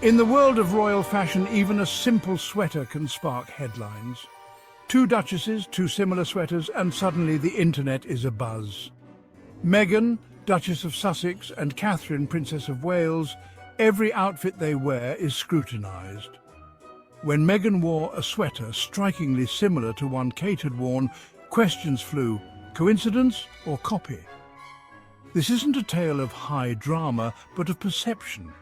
In the world of royal fashion, even a simple sweater can spark headlines. Two duchesses, two similar sweaters, and suddenly the internet is abuzz. Meghan, Duchess of Sussex, and Catherine, Princess of Wales, every outfit they wear is scrutinised. When Meghan wore a sweater strikingly similar to one Kate had worn, questions flew: coincidence or copy? This isn't a tale of high drama, but of perception.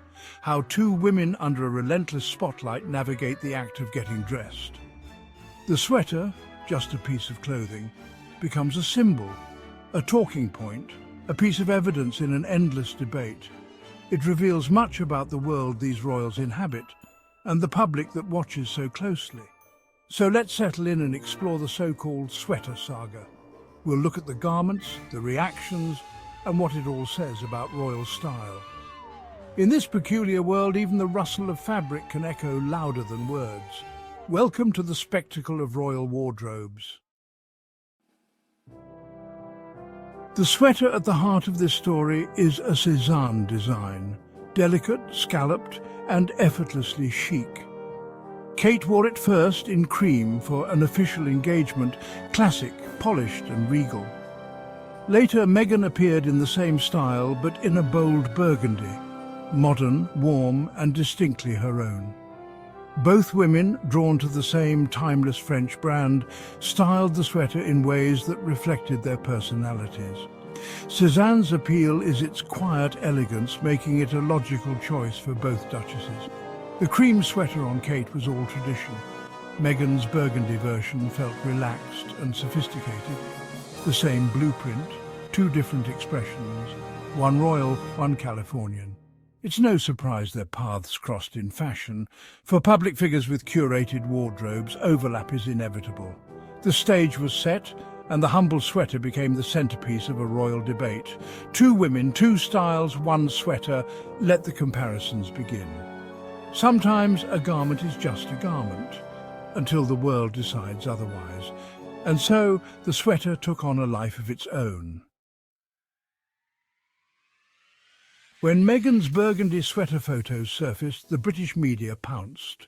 How two women under a relentless spotlight navigate the act of getting dressed. The sweater, just a piece of clothing, becomes a symbol, a talking point, a piece of evidence in an endless debate. It reveals much about the world these royals inhabit and the public that watches so closely. So let's settle in and explore the so-called sweater saga. We'll look at the garments, the reactions, and what it all says about royal style. In this peculiar world, even the rustle of fabric can echo louder than words. Welcome to the spectacle of royal wardrobes. The sweater at the heart of this story is a Cézanne design, delicate, scalloped, and effortlessly chic. Kate wore it first in cream for an official engagement, classic, polished and regal. Later, Meghan appeared in the same style, but in a bold burgundy, modern, warm, and distinctly her own. Both women, drawn to the same timeless French brand, styled the sweater in ways that reflected their personalities. Cézanne's appeal is its quiet elegance, making it a logical choice for both duchesses. The cream sweater on Kate was all tradition. Meghan's burgundy version felt relaxed and sophisticated. The same blueprint, two different expressions, one royal, one Californian. It's no surprise their paths crossed in fashion. For public figures with curated wardrobes, overlap is inevitable. The stage was set, and the humble sweater became the centerpiece of a royal debate. Two women, two styles, one sweater. Let the comparisons begin. Sometimes a garment is just a garment, until the world decides otherwise. And so the sweater took on a life of its own. When Meghan's burgundy sweater photos surfaced, the British media pounced.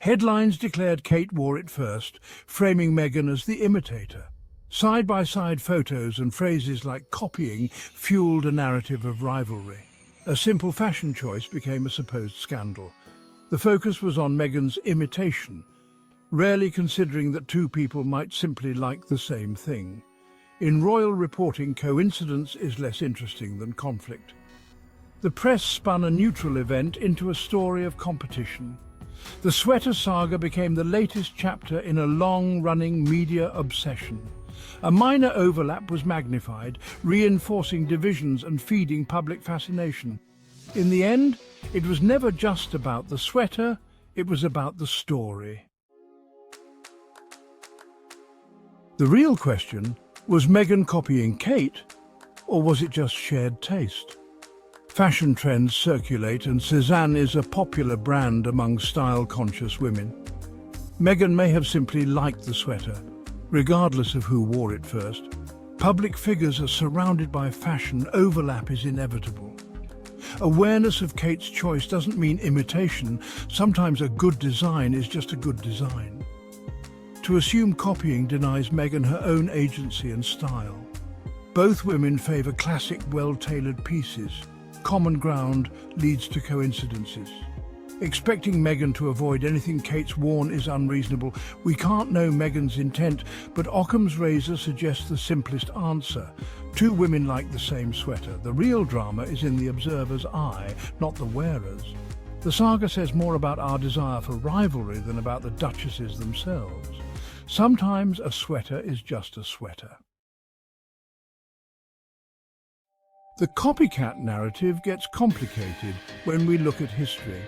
Headlines declared Kate wore it first, framing Meghan as the imitator. Side-by-side photos and phrases like copying fueled a narrative of rivalry. A simple fashion choice became a supposed scandal. The focus was on Meghan's imitation, rarely considering that two people might simply like the same thing. In royal reporting, coincidence is less interesting than conflict. The press spun a neutral event into a story of competition. The sweater saga became the latest chapter in a long-running media obsession. A minor overlap was magnified, reinforcing divisions and feeding public fascination. In the end, it was never just about the sweater, it was about the story. The real question, was Meghan copying Kate, or was it just shared taste? Fashion trends circulate, and Cézanne is a popular brand among style-conscious women. Meghan may have simply liked the sweater, regardless of who wore it first. Public figures are surrounded by fashion, overlap is inevitable. Awareness of Kate's choice doesn't mean imitation. Sometimes a good design is just a good design. To assume copying denies Meghan her own agency and style. Both women favor classic, well-tailored pieces. Common ground leads to coincidences. Expecting Meghan to avoid anything Kate's worn is unreasonable. We can't know Meghan's intent, but Occam's razor suggests the simplest answer. Two women like the same sweater. The real drama is in the observer's eye, not the wearer's. The saga says more about our desire for rivalry than about the duchesses themselves. Sometimes a sweater is just a sweater. The copycat narrative gets complicated when we look at history.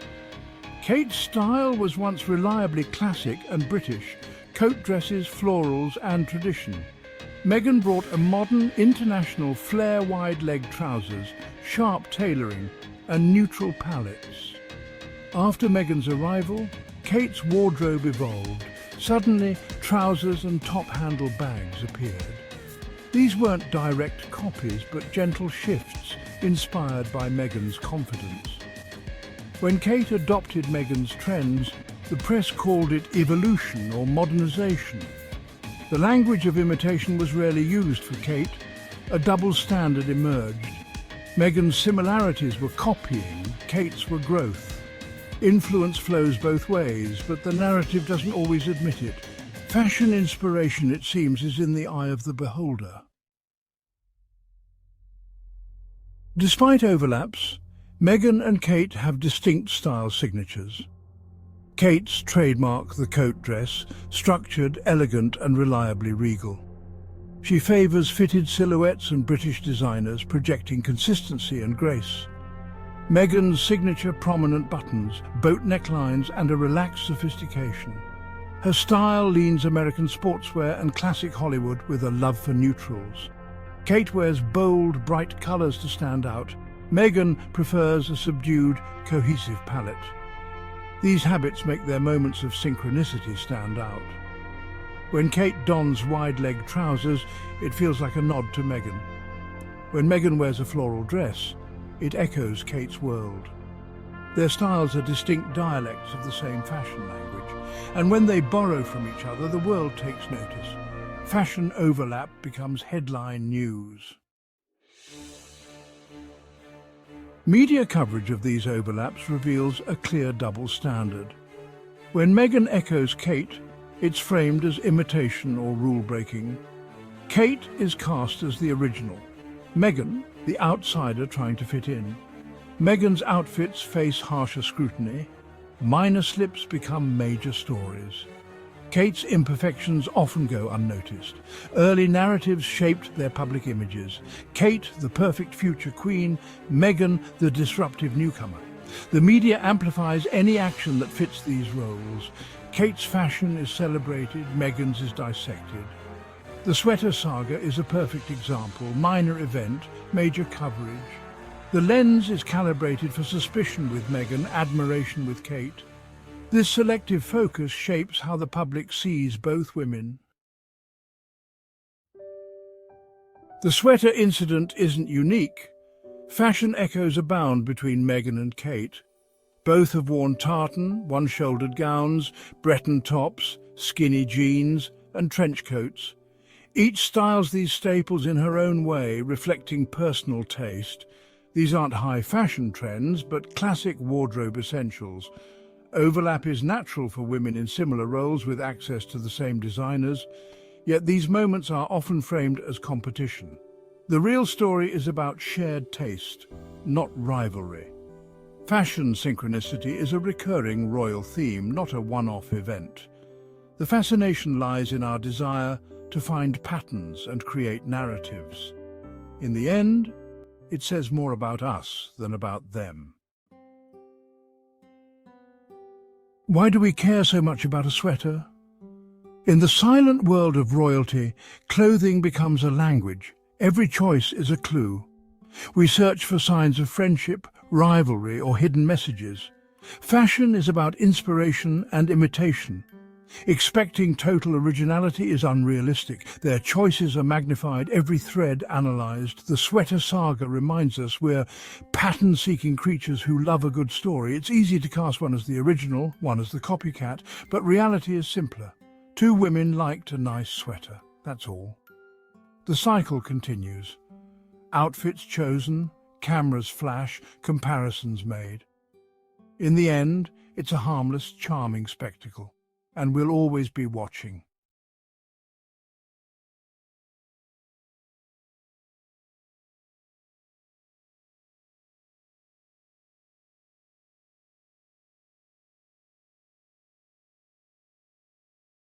Kate's style was once reliably classic and British, coat dresses, florals and tradition. Meghan brought a modern, international flare wide-leg trousers, sharp tailoring and neutral palettes. After Meghan's arrival, Kate's wardrobe evolved. Suddenly, trousers and top-handle bags appeared. These weren't direct copies, but gentle shifts inspired by Meghan's confidence. When Kate adopted Meghan's trends, the press called it evolution or modernization. The language of imitation was rarely used for Kate. A double standard emerged. Meghan's similarities were copying, Kate's were growth. Influence flows both ways, but the narrative doesn't always admit it. Fashion inspiration, it seems, is in the eye of the beholder. Despite overlaps, Meghan and Kate have distinct style signatures. Kate's trademark, the coat dress, structured, elegant and reliably regal. She favours fitted silhouettes and British designers, projecting consistency and grace. Meghan's signature prominent buttons, boat necklines and a relaxed sophistication. Her style leans American sportswear and classic Hollywood with a love for neutrals. Kate wears bold, bright colours to stand out. Meghan prefers a subdued, cohesive palette. These habits make their moments of synchronicity stand out. When Kate dons wide-leg trousers, it feels like a nod to Meghan. When Meghan wears a floral dress, it echoes Kate's world. Their styles are distinct dialects of the same fashion language, and when they borrow from each other, the world takes notice. Fashion overlap becomes headline news. Media coverage of these overlaps reveals a clear double standard. When Meghan echoes Kate, it's framed as imitation or rule-breaking. Kate is cast as the original. Meghan, the outsider trying to fit in. Meghan's outfits face harsher scrutiny. Minor slips become major stories. Kate's imperfections often go unnoticed. Early narratives shaped their public images. Kate, the perfect future queen, Meghan, the disruptive newcomer. The media amplifies any action that fits these roles. Kate's fashion is celebrated, Meghan's is dissected. The sweater saga is a perfect example. Minor event, major coverage. The lens is calibrated for suspicion with Meghan, admiration with Kate. This selective focus shapes how the public sees both women. The sweater incident isn't unique. Fashion echoes abound between Meghan and Kate. Both have worn tartan, one-shouldered gowns, Breton tops, skinny jeans, and trench coats. Each styles these staples in her own way, reflecting personal taste. These aren't high fashion trends, but classic wardrobe essentials. Overlap is natural for women in similar roles with access to the same designers, yet these moments are often framed as competition. The real story is about shared taste, not rivalry. Fashion synchronicity is a recurring royal theme, not a one-off event. The fascination lies in our desire to find patterns and create narratives. In the end, it says more about us than about them. Why do we care so much about a sweater? In the silent world of royalty, clothing becomes a language. Every choice is a clue. We search for signs of friendship, rivalry, or hidden messages. Fashion is about inspiration and imitation. Expecting total originality is unrealistic. Their choices are magnified, every thread analysed. The sweater saga reminds us we're pattern-seeking creatures who love a good story. It's easy to cast one as the original, one as the copycat, but reality is simpler. Two women liked a nice sweater, that's all. The cycle continues. Outfits chosen, cameras flash, comparisons made. In the end, it's a harmless, charming spectacle, and we'll always be watching.